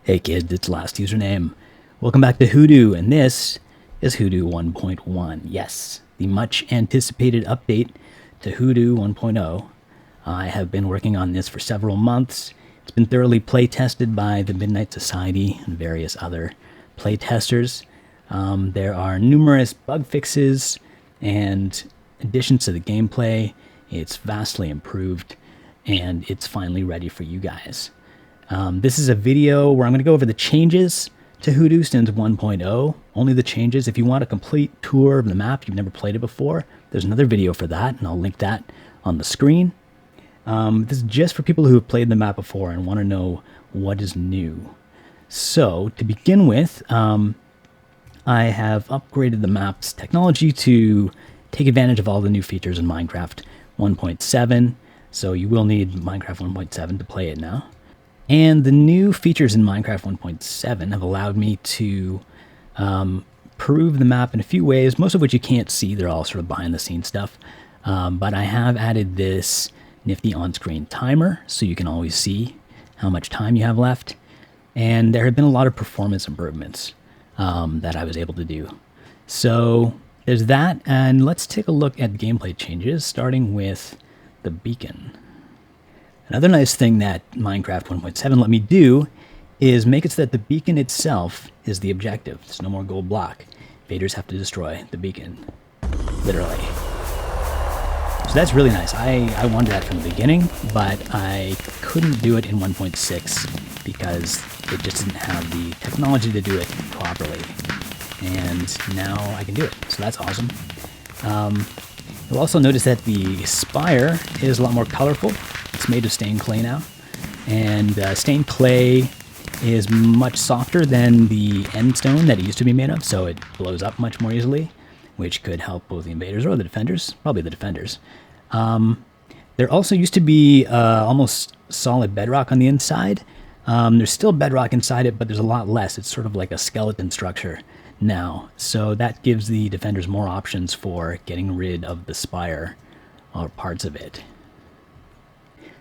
Hey kids, it's Last Username. Welcome back to Hoodoo, and this is Hoodoo 1.1. Yes, the much anticipated update to Hoodoo 1.0. I have been working on this for several months. It's been thoroughly play tested by the Midnight Society and various other play testers. There are numerous bug fixes and additions to the gameplay. It's vastly improved, and it's finally ready for you guys. This is a video where I'm going to go over the changes to Hoodoo since 1.0. Only the changes. If you want a complete tour of the map, you've never played it before, there's another video for that, and I'll link that on the screen. This is just for people who have played the map before and want to know what is new. So, to begin with, I have upgraded the map's technology to take advantage of all the new features in Minecraft 1.7. So you will need Minecraft 1.7 to play it now. And the new features in Minecraft 1.7 have allowed me to prove the map in a few ways, most of which you can't see. They're all sort of behind the scenes stuff. But I have added this nifty on-screen timer, so you can always see how much time you have left. And there have been a lot of performance improvements that I was able to do. So there's that, and let's take a look at gameplay changes, starting with the beacon. Another nice thing that Minecraft 1.7 let me do is make it so that the beacon itself is the objective. There's no more gold block. Invaders have to destroy the beacon, literally. So that's really nice. I wanted that from the beginning, but I couldn't do it in 1.6 because it just didn't have the technology to do it properly. And now I can do it, so that's awesome. You'll also notice that the spire is a lot more colorful. It's made of stained clay now, and stained clay is much softer than the end stone that it used to be made of, so it blows up much more easily, which could help both the invaders or the defenders, probably the defenders. There also used to be almost solid bedrock on the inside. There's still bedrock inside it, but there's a lot less. It's sort of like a skeleton structure now, so that gives the defenders more options for getting rid of the spire or parts of it.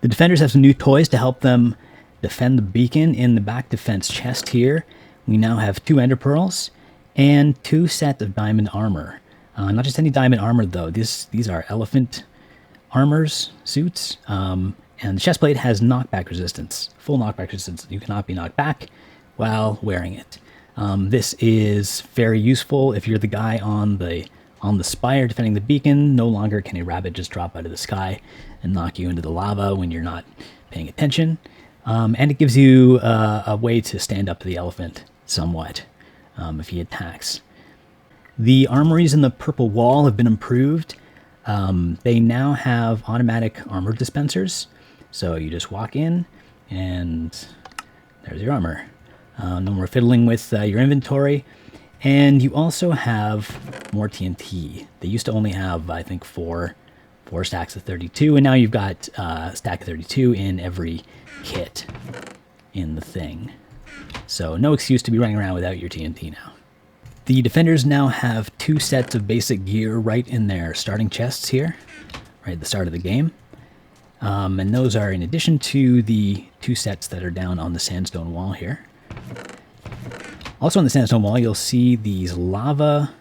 The defenders have some new toys to help them defend the beacon. In the back defense chest here, we now have 2 ender pearls and 2 sets of diamond armor. Not just any diamond armor though, these are elephant armors, suits, and the chest plate has knockback resistance, full knockback resistance. You cannot be knocked back while wearing it. This is very useful if you're the guy on the spire defending the beacon. No longer can a rabbit just drop out of the sky and knock you into the lava when you're not paying attention. And it gives you a way to stand up to the elephant somewhat if he attacks. The armories in the purple wall have been improved. They now have automatic armor dispensers. So you just walk in and there's your armor. No more fiddling with your inventory. And you also have more TNT. They used to only have, I think, four stacks of 32, and now you've got a stack of 32 in every kit in the thing. So no excuse to be running around without your TNT now. The defenders now have 2 sets of basic gear right in their starting chests here, right at the start of the game. And those are in addition to the 2 sets that are down on the sandstone wall here. Also on the sandstone wall, you'll see these lava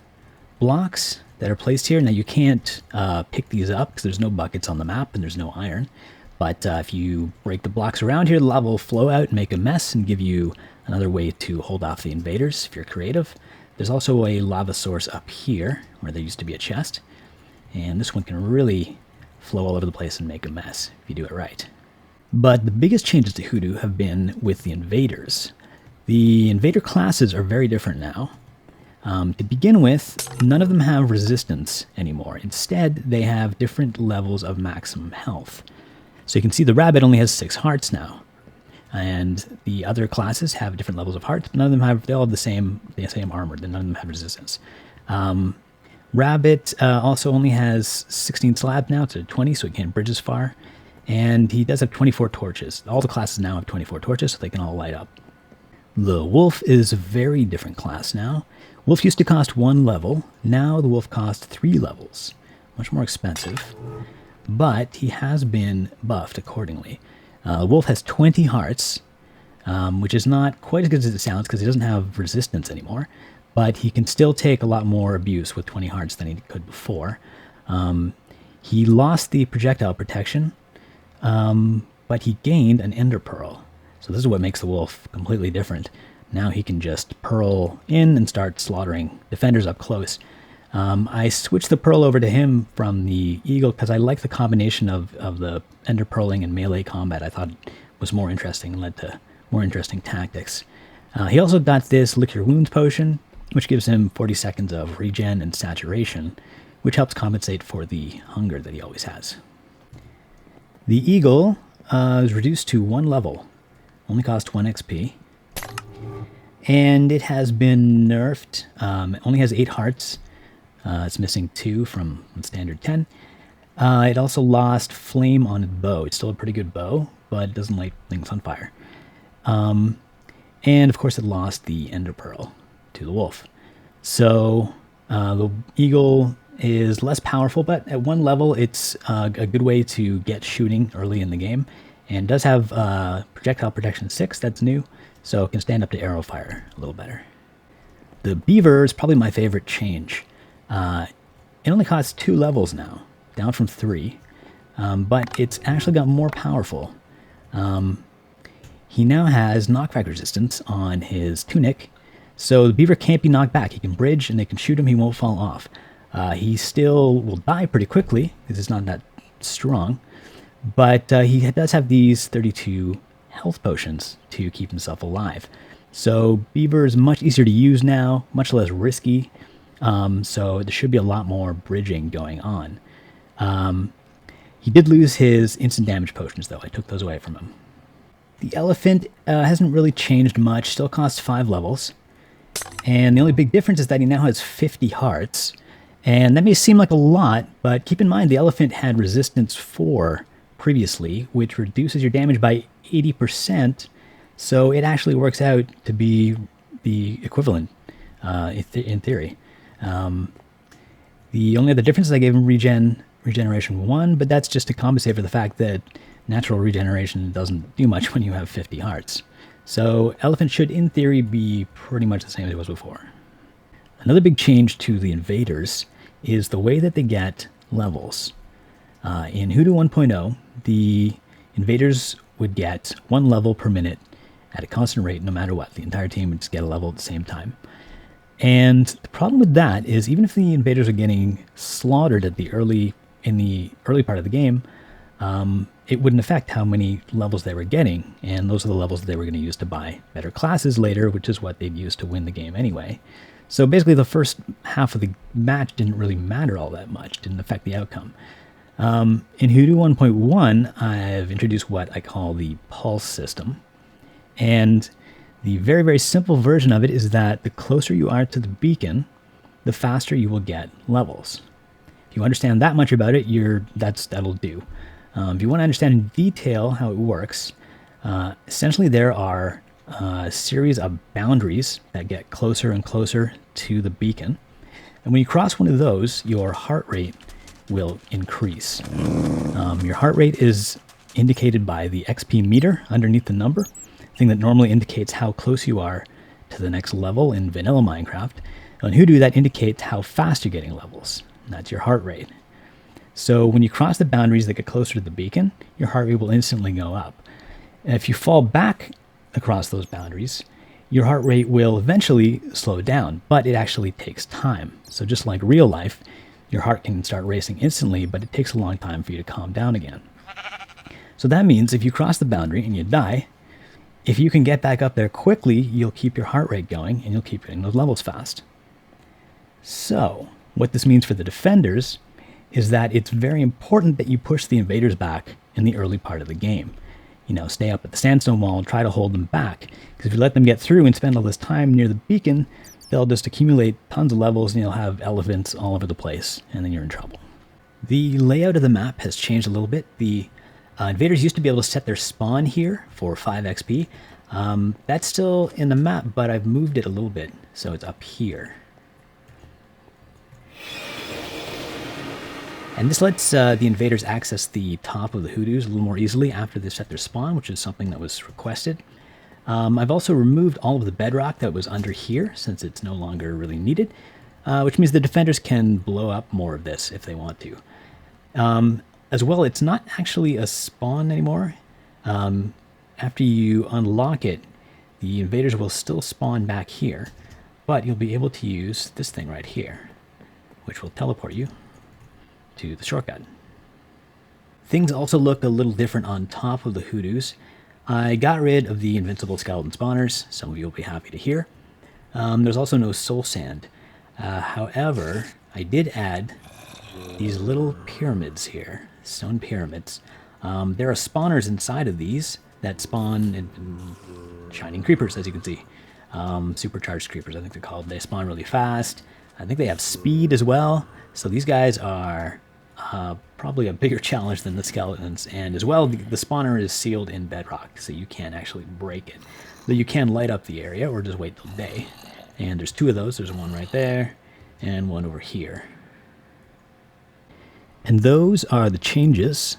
blocks that are placed here. Now you can't pick these up because there's no buckets on the map and there's no iron. But if you break the blocks around here, the lava will flow out and make a mess and give you another way to hold off the invaders if you're creative. There's also a lava source up here where there used to be a chest. And this one can really flow all over the place and make a mess if you do it right. But the biggest changes to Hoodoo have been with the invaders. The invader classes are very different now. To begin with, none of them have resistance anymore. Instead, they have different levels of maximum health. So you can see the rabbit only has 6 hearts now. And the other classes have different levels of hearts, but none of them have, they all have the same armor, none of them have resistance. Rabbit also only has 16 slabs now to 20, so he can't bridge as far. And he does have 24 torches. All the classes now have 24 torches, so they can all light up. The wolf is a very different class now. Wolf used to cost 1 level. Now the wolf costs 3 levels. Much more expensive. But he has been buffed accordingly. Wolf has 20 hearts, which is not quite as good as it sounds because he doesn't have resistance anymore, but he can still take a lot more abuse with 20 hearts than he could before. He lost the projectile protection, but he gained an Ender Pearl. So this is what makes the wolf completely different. Now he can just pearl in and start slaughtering defenders up close. I switched the pearl over to him from the eagle because I like the combination of the ender pearling and melee combat. I thought it was more interesting and led to more interesting tactics. He also got this Lick Your Wounds potion, which gives him 40 seconds of regen and saturation, which helps compensate for the hunger that he always has. The eagle is reduced to 1 level, only cost 1 XP, and it has been nerfed. It only has 8 hearts. It's missing 2 from standard 10. It also lost flame on its bow. It's still a pretty good bow, but it doesn't light things on fire. And of course it lost the Ender Pearl to the wolf. So the eagle is less powerful, but at 1 level it's a good way to get shooting early in the game, and does have projectile protection 6, that's new, so it can stand up to arrow fire a little better. The beaver is probably my favorite change. It only costs 2 levels now, down from 3, but it's actually got more powerful. He now has knockback resistance on his tunic, so the beaver can't be knocked back. He can bridge and they can shoot him, he won't fall off. He still will die pretty quickly because it's not that strong, but he does have these 32 health potions to keep himself alive. So beaver is much easier to use now, much less risky. So there should be a lot more bridging going on. He did lose his instant damage potions, though. I took those away from him. The elephant hasn't really changed much, still costs 5 levels. And the only big difference is that he now has 50 hearts. And that may seem like a lot, but keep in mind the elephant had resistance 4 previously, which reduces your damage by 80%. So it actually works out to be the equivalent in theory. The only other difference is I gave him regeneration 1, but that's just to compensate for the fact that natural regeneration doesn't do much when you have 50 hearts. So elephant should in theory be pretty much the same as it was before. Another big change to the invaders is the way that they get levels. In Hoodoo 1.0, the invaders would get 1 level per minute at a constant rate no matter what. The entire team would just get a level at the same time. And the problem with that is even if the invaders are getting slaughtered in the early part of the game, it wouldn't affect how many levels they were getting, and those are the levels that they were going to use to buy better classes later, which is what they'd use to win the game anyway. So basically the first half of the match didn't really matter all that much, didn't affect the outcome. In Hoodoo 1.1, I've introduced what I call the pulse system, and the very, very simple version of it is that the closer you are to the beacon, the faster you will get levels. If you understand that much about it, that'll do. If you want to understand in detail how it works, essentially there are a series of boundaries that get closer and closer to the beacon. And when you cross one of those, your heart rate will increase. Your heart rate is indicated by the XP meter underneath the number, thing that normally indicates how close you are to the next level in vanilla Minecraft. On Hoodoo, that indicates how fast you're getting levels. And that's your heart rate. So when you cross the boundaries that get closer to the beacon, your heart rate will instantly go up. And if you fall back across those boundaries, your heart rate will eventually slow down, but it actually takes time. So just like real life, your heart can start racing instantly, but it takes a long time for you to calm down again. So that means if you cross the boundary and you die, if you can get back up there quickly, you'll keep your heart rate going and you'll keep getting those levels fast. So what this means for the defenders is that it's very important that you push the invaders back in the early part of the game. You know, stay up at the sandstone wall and try to hold them back. Because if you let them get through and spend all this time near the beacon, they'll just accumulate tons of levels and you'll have elephants all over the place, and then you're in trouble. The layout of the map has changed a little bit. The invaders used to be able to set their spawn here for 5 XP. That's still in the map, but I've moved it a little bit, so it's up here. And this lets the invaders access the top of the Hoodoos a little more easily after they set their spawn, which is something that was requested. I've also removed all of the bedrock that was under here since it's no longer really needed, which means the defenders can blow up more of this if they want to. As well, it's not actually a spawn anymore. After you unlock it, the invaders will still spawn back here, but you'll be able to use this thing right here, which will teleport you to the shortcut. Things also look a little different on top of the Hoodoos. I got rid of the invincible skeleton spawners. Some of you will be happy to hear. There's also no soul sand. However, I did add these little pyramids here, stone pyramids. There are spawners inside of these that spawn in shining creepers, as you can see. Supercharged creepers, I think they're called. They spawn really fast. I think they have speed as well. So these guys are probably a bigger challenge than the skeletons. And as well, the spawner is sealed in bedrock, so you can't actually break it. But you can light up the area or just wait till day. And there's 2 of those. There's one right there and one over here. And those are the changes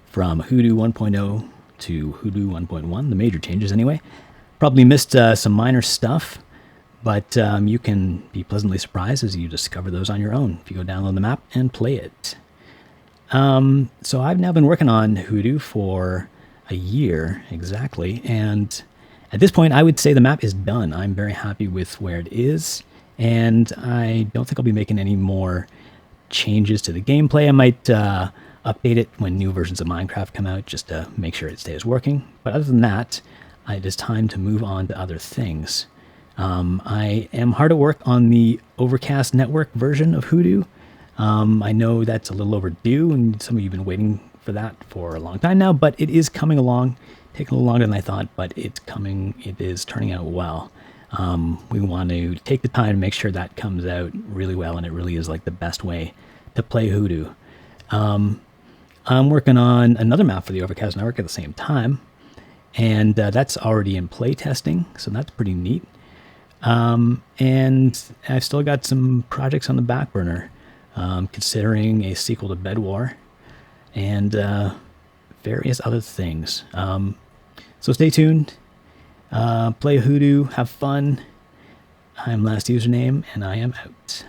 from Hoodoo 1.0 to Hoodoo 1.1, the major changes anyway. Probably missed some minor stuff, but you can be pleasantly surprised as you discover those on your own if you go download the map and play it. So I've now been working on Hoodoo for a year exactly, and at this point I would say the map is done. I'm very happy with where it is, and I don't think I'll be making any more changes to the gameplay. I might update it when new versions of Minecraft come out just to make sure it stays working. But other than that, it is time to move on to other things. I am hard at work on the Overcast Network version of Hoodoo. I know that's a little overdue, and some of you have been waiting for that for a long time now, but it is coming along. Taking a little longer than I thought, but it's coming. It is turning out well. We want to take the time to make sure that comes out really well, and it really is like the best way to play Hoodoo. I'm working on another map for the Overcast Network at the same time, and that's already in play testing, so that's pretty neat. And I've still got some projects on the back burner, considering a sequel to Bed War, and various other things. So stay tuned, play Hoodoo, have fun. I'm Last Username, and I am out.